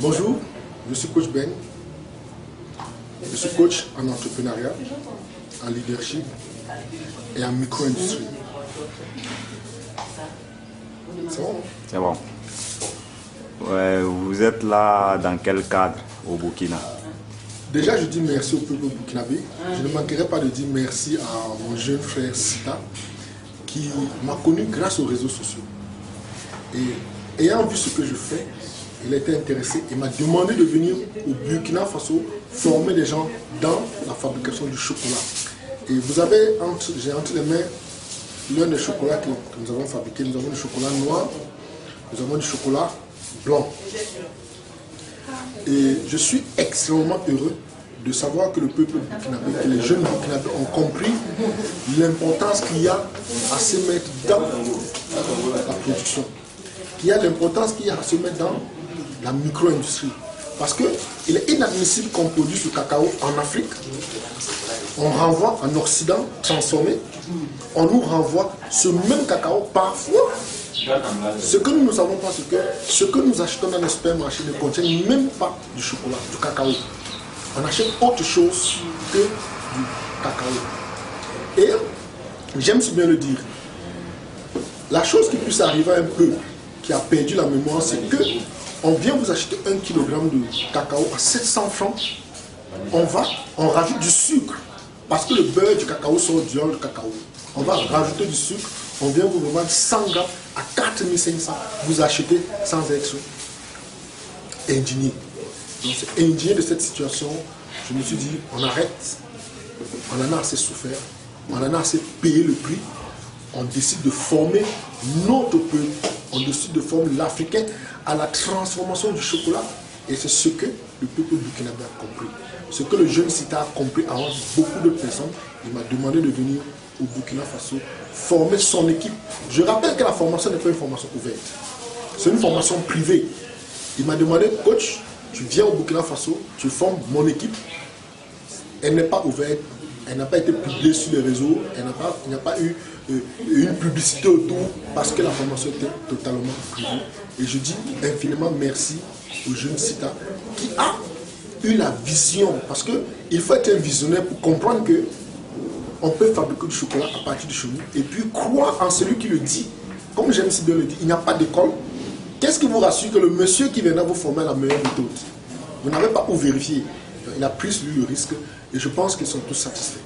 Bonjour, je suis coach Ben. Je suis coach en entrepreneuriat, en leadership et en micro-industrie. C'est bon? C'est bon. Ouais, vous êtes là dans quel cadre au Burkina? Déjà, je dis merci au peuple burkinabé. Je ne manquerai pas de dire merci à mon jeune frère Sita qui m'a connu grâce aux réseaux sociaux. Et ayant vu ce que je fais, il a été intéressé et m'a demandé de venir au Burkina Faso former des gens dans la fabrication du chocolat. Et vous avez, j'ai entre les mains l'un des chocolats que nous avons fabriqué. Nous avons du chocolat noir, nous avons du chocolat blanc. Et je suis extrêmement heureux de savoir que le peuple burkinabé, que les jeunes burkinabés ont compris l'importance qu'il y a à se mettre dans la production, qu'il y a l'importance qu'il y a à se mettre dans la micro-industrie. Parce qu'il est inadmissible qu'on produise le cacao en Afrique, on renvoie en Occident transformé, on nous renvoie ce même cacao parfois. Ce que nous ne savons pas, c'est que ce que nous achetons dans les supermarchés ne contient même pas du chocolat, du cacao. On achète autre chose que du cacao. Et j'aime si bien le dire, la chose qui puisse arriver à un peuple qui a perdu la mémoire, c'est que on vient vous acheter 1 kg de cacao à 700 francs, on rajoute du sucre, parce que le beurre du cacao sort du cacao. On va rajouter du sucre, on vient vous revendre 100 grammes à 4500, vous achetez sans être indigné. Donc c'est indigné de cette situation, je me suis dit, on arrête, on en a assez souffert, on en a assez payé le prix, on décide de former notre peuple, on décide de former l'Africain à la transformation du chocolat. Et c'est ce que le peuple burkinabé a compris. Ce que le jeune Sita a compris avant beaucoup d'autres personnes, il m'a demandé de venir au Burkina Faso former son équipe. Je rappelle que la formation n'est pas une formation ouverte. C'est une formation privée. Il m'a demandé, coach, tu viens au Burkina Faso, tu formes mon équipe. Elle n'est pas ouverte, elle n'a pas été publiée sur les réseaux, il n'y a pas eu une publicité autour parce que la formation était totalement privée. Et je dis infiniment merci au jeune Sita qui a eu la vision, parce qu'il faut être un visionnaire pour comprendre que on peut fabriquer du chocolat à partir du chenille et puis croire en celui qui le dit. Comme j'aime si bien le dire, il n'y a pas d'école. Qu'est-ce qui vous rassure que le monsieur qui viendra vous former la meilleure méthode? Vous n'avez pas où vérifier. Il a pris sur lui le risque et je pense qu'ils sont tous satisfaits.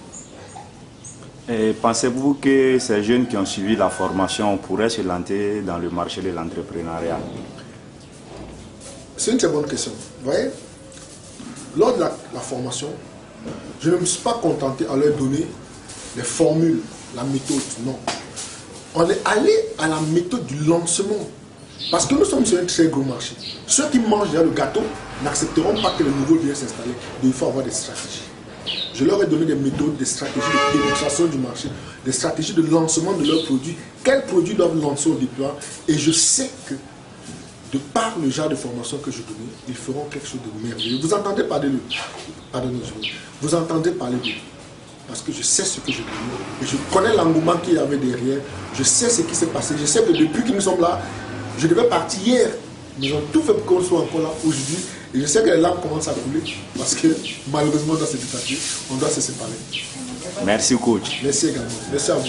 Et pensez-vous que ces jeunes qui ont suivi la formation pourraient se lancer dans le marché de l'entrepreneuriat? C'est une très bonne question. Vous voyez, lors de la formation, je ne me suis pas contenté à leur donner les formules, la méthode, non. On est allé à la méthode du lancement. Parce que nous sommes sur un très gros marché. Ceux qui mangent déjà le gâteau n'accepteront pas que les nouveaux viennent s'installer. Donc il faut avoir des stratégies. Je leur ai donné des méthodes, des stratégies de pénétration du marché, des stratégies de lancement de leurs produits, quels produits doivent lancer au départ. Et je sais que, de par le genre de formation que je donnais, ils feront quelque chose de merveilleux. Vous entendez parler d'eux, pardonnez-moi, vous entendez parler d'eux, parce que je sais ce que je donnais, et je connais l'engouement qu'il y avait derrière, je sais ce qui s'est passé, je sais que depuis que nous sommes là, je devais partir hier, nous avons tout fait pour qu'on soit encore là aujourd'hui. Et je sais que les larmes commencent à couler parce que malheureusement dans cette étape, on doit se séparer. Merci coach. Merci également. Merci à vous.